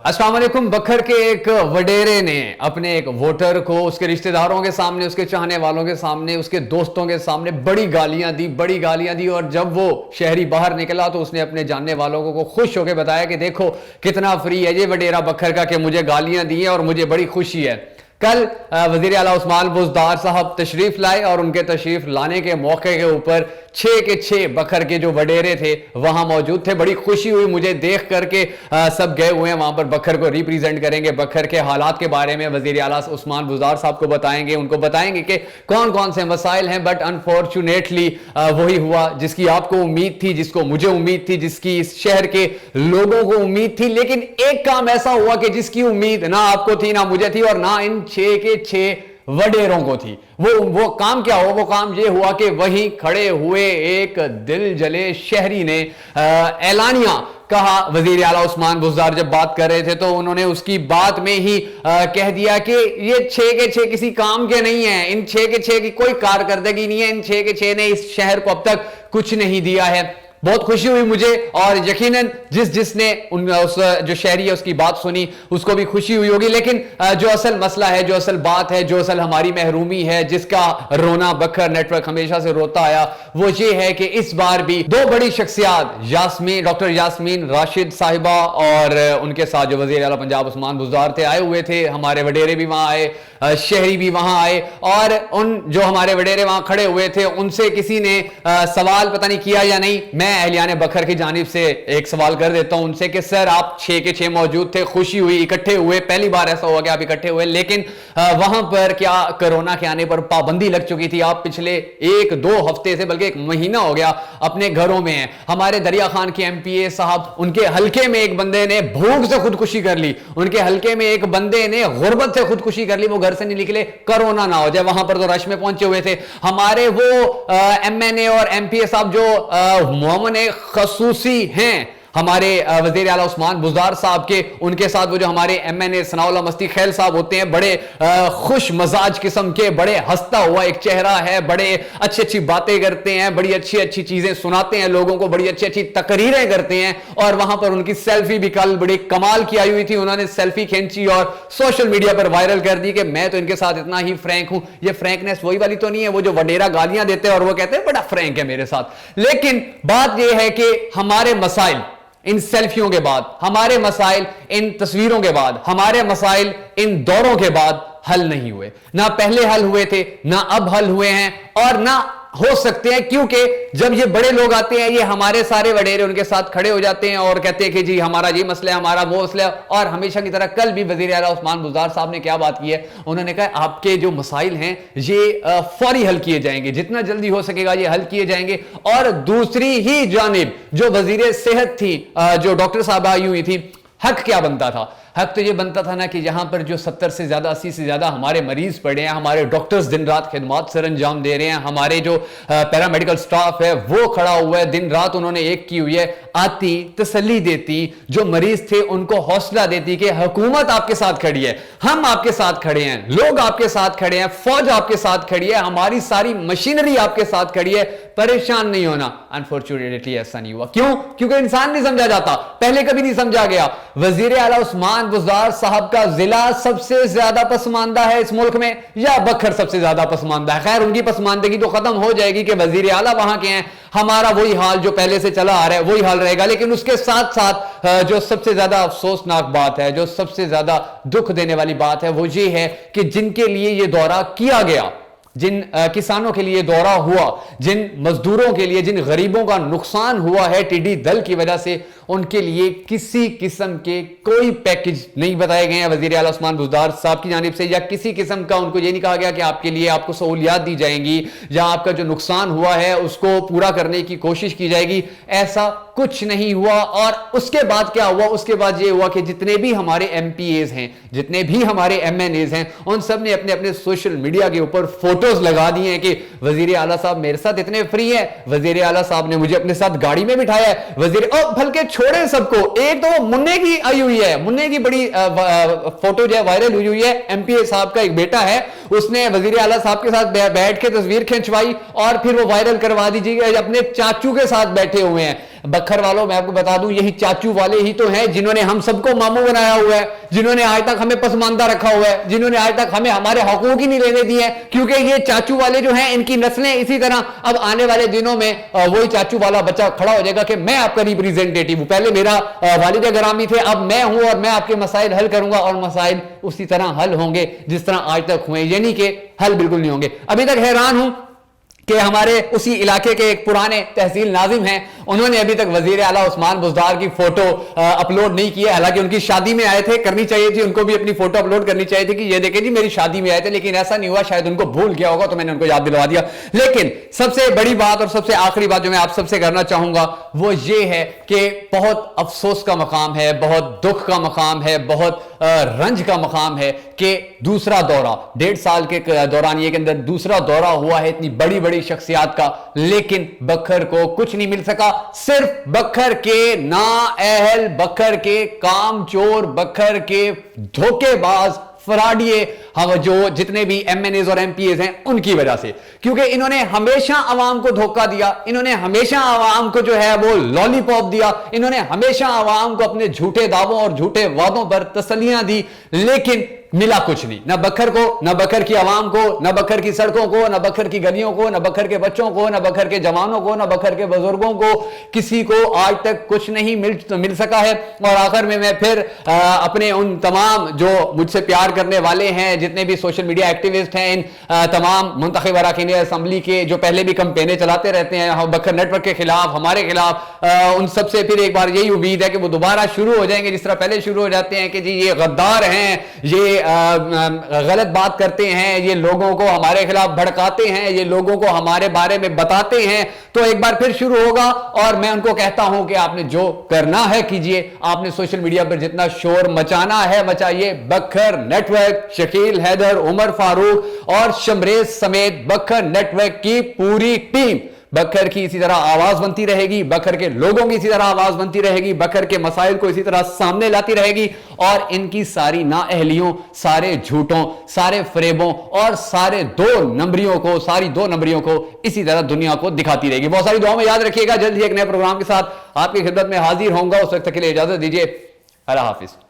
अस्सलाम वालेकुम। बखर के एक वडेरे ने अपने एक वोटर को उसके रिश्तेदारों के सामने, उसके चाहने वालों के सामने, उसके दोस्तों के सामने बड़ी गालियां दी। और जब वो शहरी बाहर निकला तो उसने अपने जानने वालों को खुश होकर बताया कि देखो कितना फ्री है ये वडेरा बखर का कि मुझे गालियां दी हैं और मुझे बड़ी खुशी है। कल वजीर आला उस्मान बुज़दार साहब तशरीफ लाए और उनके तशरीफ लाने के मौके के ऊपर 6 के 6 बखर के जो वडेरे थे वहां मौजूद थे। बड़ी खुशी हुई मुझे देख करके। सब गए हुए हैं वहां पर, बखर को रिप्रेजेंट करेंगे, बखर के हालात के बारे में वजीर आला उस्मान बुज़दार साहब को बताएंगे, उनको बताएंगे कि कौन कौन से मसाइल हैं। बट अनफॉर्चुनेटली वही हुआ जिसकी आपको उम्मीद थी, जिसको मुझे उम्मीद थी, जिसकी इस शहर के लोगों को उम्मीद थी। लेकिन एक काम ऐसा हुआ कि जिसकी उम्मीद ना आपको थी, ना मुझे थी और ना इन 6 के 6 वडेरों को थी। वो काम क्या हो? वो काम ये हुआ कि वहीं खड़े हुए एक दिल जले शहरी ने ऐलानिया कहा। वजीर आला उस्मान बुज़दार जब बात कर रहे थे तो उन्होंने उसकी बात में ही कह दिया कि ये 6 के 6 किसी काम के नहीं है, इन 6 के 6 की कोई कारकर्दगी नहीं है, इन 6 के 6 ने इस शहर को अब तक कुछ नहीं दिया है। बहुत खुशी हुई मुझे और यकीनन जिसने उस जो शहरी है उसकी बात सुनी उसको भी खुशी हुई होगी। लेकिन जो असल मसला है, जो असल बात है, जो असल हमारी महरूमी है, जिसका रोना बखर नेटवर्क हमेशा से रोता आया, वो ये है कि इस बार भी 2 बड़ी शख्सियात डॉक्टर यास्मीन राशिद साहिबा और उनके साथ जो वजीर आला पंजाब उस्मान बुज़दार थे आए हुए थे। हमारे वडेरे भी वहां आए, शहरी भी वहां आए और उन जो हमारे वडेरे वहां खड़े हुए थे उनसे किसी ने सवाल पता नहीं किया या नहीं। मैं अहलियाने बखर की जानिब से एक सवाल कर देता हूं उनसे कि सर आप 6 के 6 मौजूद थे, खुशी हुई, इकट्ठे हुए, पहली बार ऐसा हुआ कि आप इकट्ठे हुए, लेकिन वहां पर क्या कोरोना के आने पर पाबंदी लग चुकी थी? आप पिछले 1-2 हफ्ते से, बल्कि 1 महीना हो गया अपने घरों में हैं। हमारे दरिया खान के MPA साहब, उनके हल्के में एक बंदे ने भूख से खुदकुशी कर ली, उनके हल्के में एक बंदे ने गुर्बत से खुदकुशी कर ली, वो घर से नहीं निकले कोरोना ना हो जाए। वहां पर तो रश में पहुंचे हुए थे। हमारे वो MNA और MPA साहब जो मोमन खसूसी हैं हमारे वजीर आला उस्मान बुज़दार साहब के, उनके साथ वो जो हमारे MNA सनाउल्लाह मस्ती खैल साहब होते हैं, बड़े खुश मजाज किस्म के, बड़े हंसता हुआ एक चेहरा है, बड़े अच्छी अच्छी बातें करते हैं, बड़ी अच्छी अच्छी चीजें सुनाते हैं लोगों को, बड़ी अच्छी अच्छी तकरीरें करते हैं। और वहां पर उनकी सेल्फी भी कल बड़ी कमाल की आई हुई थी। उन्होंने सेल्फी खींची और सोशल मीडिया पर वायरल कर दी कि मैं तो इनके साथ इतना ही फ्रैंक हूं। ये फ्रैंकनेस वही वाली तो नहीं है वो जो वडेरा गालियां देते हैं और वो कहते हैं बड़ा फ्रैंक है मेरे साथ। लेकिन बात यह है कि हमारे मसाइल इन सेल्फियों के बाद, हमारे मसाइल इन तस्वीरों के बाद, हमारे मसाइल इन दौरों के बाद हल नहीं हुए। ना पहले हल हुए थे, ना अब हल हुए हैं और ना हो सकते हैं, क्योंकि जब ये बड़े लोग आते हैं, ये हमारे सारे वडेरे उनके साथ खड़े हो जाते हैं और कहते हैं कि जी हमारा ये मसला है, हमारा वो मसला है। और हमेशा की तरह कल भी वजीर आला उस्मान बुज़दार साहब ने क्या बात की है? उन्होंने कहा आपके जो मसाइल हैं ये फौरी हल किए जाएंगे, जितना जल्दी हो सकेगा ये हल किए जाएंगे। और दूसरी ही जानिब जो वजीर सेहत थी, जो डॉक्टर साहब आई हुई थी, हक क्या बनता था? हक तो ये बनता था ना कि यहां पर जो 70 से ज्यादा, 80 से ज्यादा हमारे मरीज पड़े हैं, हमारे डॉक्टर्स दिन रात खिदमत सर अंजाम दे रहे हैं, हमारे जो पैरामेडिकल स्टाफ है वो खड़ा हुआ है, दिन रात उन्होंने एक की हुई है, आती तसल्ली देती, जो मरीज थे उनको हौसला देती कि हुकूमत आपके साथ खड़ी है, हम आपके साथ खड़े हैं, लोग आपके साथ खड़े हैं, फौज आपके साथ खड़ी है, हमारी सारी मशीनरी आपके साथ खड़ी है, परेशान नहीं होना। अनफॉर्चुनेटली ऐसा नहीं हुआ। क्यों? क्योंकि इंसान नहीं समझा जाता, पहले कभी नहीं समझा गया। वजीर आला उस्मान बुज़दार साहब का जिला सबसे ज्यादा पसमानदा है इस मुल्क में या बखर सबसे ज्यादा पसमानदा है? खैर उनकी पसमानदगी तो खत्म हो जाएगी कि वजीर आला वहां के हैं, हमारा वही हाल जो पहले से चला आ रहा है वही हाल रहेगा। लेकिन उसके साथ साथ जो सबसे ज्यादा अफसोसनाक बात है, जो सबसे ज्यादा दुख देने वाली बात है, वो ये है कि जिनके लिए ये दौरा किया गया, जिन किसानों के लिए दौरा हुआ, जिन मजदूरों के लिए, जिन गरीबों का नुकसान हुआ है टिड्डी दल की वजह से, उनके लिए किसी किस्म के कोई पैकेज नहीं बताए गए हैं वजीर आला उस्मान बुज़दार साहब की जानिब से, या किसी किस्म का उनको ये नहीं कहा गया कि आपके लिए आपको सहूलियात दी जाएंगी या आपका जो नुकसान हुआ है उसको पूरा करने की कोशिश की जाएगी। ऐसा कुछ नहीं हुआ। और उसके बाद क्या हुआ? उसके बाद ये हुआ कि जितने भी हमारे MPAs हैं, जितने भी हमारे MNAs हैं, उन सब ने अपने अपने सोशल मीडिया के ऊपर फोटोज लगा दिए हैं कि वजीर आला साहब मेरे साथ इतने फ्री है, वजीर आला साहब ने मुझे अपने साथ गाड़ी में बिठाया है, वजीर बल्कि छोड़े सबको, एक तो मुन्ने की आई हुई है, मुन्ने की बड़ी फोटो जो है वायरल हुई है। MPA साहब का एक बेटा है, उसने वजीर आला साहब के साथ बैठ के तस्वीर खिंचवाई और फिर वो वायरल करवा दीजिएगा, अपने चाचू के साथ बैठे हुए हैं। बखर वालों, मैं आपको बता दूं, यही चाचू वाले ही तो हैं जिन्होंने हम सबको मामू बनाया हुआ है, जिन्होंने आज तक हमें पसमानदा रखा हुआ है, जिन्होंने आज तक हमें हमारे हकूक ही नहीं लेने दिए हैं, क्योंकि ये चाचू वाले जो हैं इनकी नस्लें इसी तरह अब आने वाले दिनों में वही चाचू वाला बच्चा खड़ा हो जाएगा कि मैं आपका रिप्रेजेंटेटिव हूं, पहले मेरा वालिद ग्रामी थे, अब मैं हूं और मैं आपके मसाइल हल करूंगा, और मसाइल उसी तरह हल होंगे जिस तरह आज तक हुए, यानी कि हल बिल्कुल नहीं होंगे। अभी तक हैरान हूं कि हमारे उसी इलाके के एक पुराने तहसील नाजिम हैं, उन्होंने अभी तक वजीर आला उस्मान बुज़दार की फोटो अपलोड नहीं की है। हालांकि उनकी शादी में आए थे, करनी चाहिए थी, उनको भी अपनी फोटो अपलोड करनी चाहिए थी कि ये देखें जी मेरी शादी में आए थे, लेकिन ऐसा नहीं हुआ, शायद उनको भूल गया होगा, तो मैंने उनको याद दिलवा दिया। लेकिन सबसे बड़ी बात और सबसे आखिरी बात जो मैं आप सबसे करना चाहूंगा वो ये है कि बहुत अफसोस का मकाम है, बहुत दुख का मकाम है, बहुत रंज का मकाम है कि दूसरा दौरा 1.5 साल के दौरान ये के अंदर दूसरा दौरा हुआ है इतनी बड़ी बड़ी शख्सियात का, लेकिन बखर को कुछ नहीं मिल सका। सिर्फ बखर के नाअहल, बखर के कामचोर, बखर के धोखेबाज फराडिये, हम जो जितने भी एमएनएज और एमपीएज हैं उनकी वजह से, क्योंकि इन्होंने हमेशा आवाम को धोखा दिया, इन्होंने हमेशा आवाम को जो है वो लॉलीपॉप दिया, इन्होंने हमेशा आवाम को अपने झूठे दावों और झूठे वादों पर तसल्लियां दी, लेकिन मिला कुछ नहीं, ना बखर को, ना बखर की आवाम को, ना बखर की सड़कों को, ना बखर की गलियों को, ना बखर के बच्चों को, ना बखर के जवानों को, ना बखर के बुजुर्गों को, किसी को आज तक कुछ नहीं मिल सका है। और आखिर में मैं फिर अपने उन तमाम जो मुझसे प्यार करने वाले हैं, जितने भी सोशल मीडिया एक्टिविस्ट हैं, इन तमाम मुंतखब अरकान असम्बली के जो पहले भी कैंपेनें चलाते रहते हैं बखर नेटवर्क के खिलाफ, हमारे खिलाफ, उन सबसे फिर एक बार यही उम्मीद है कि वो दोबारा शुरू हो जाएंगे जिस तरह पहले शुरू हो जाते हैं कि जी ये गद्दार हैं, ये गलत बात करते हैं, ये लोगों को हमारे खिलाफ भड़काते हैं, ये लोगों को हमारे बारे में बताते हैं, तो एक बार फिर शुरू होगा। और मैं उनको कहता हूं कि आपने जो करना है कीजिए, आपने सोशल मीडिया पर जितना शोर मचाना है मचाइए। बखर नेटवर्क, शकील हैदर, उमर फारूक और शमरेज समेत बखर नेटवर्क की पूरी टीम बखर की इसी तरह आवाज बनती रहेगी, बखर के लोगों की इसी तरह आवाज बनती रहेगी, बखर के मसाइल को इसी तरह सामने लाती रहेगी, और इनकी सारी नाअहलियों, सारे झूठों, सारे फरेबों और सारे सारी दो नंबरियों को इसी तरह दुनिया को दिखाती रहेगी। बहुत सारी दुआओं में याद रखिएगा, जल्द ही एक नए प्रोग्राम के साथ आपकी खिदमत में हाजिर होऊंगा, उस वक्त के लिए इजाजत दीजिए। अल्लाह हाफिज।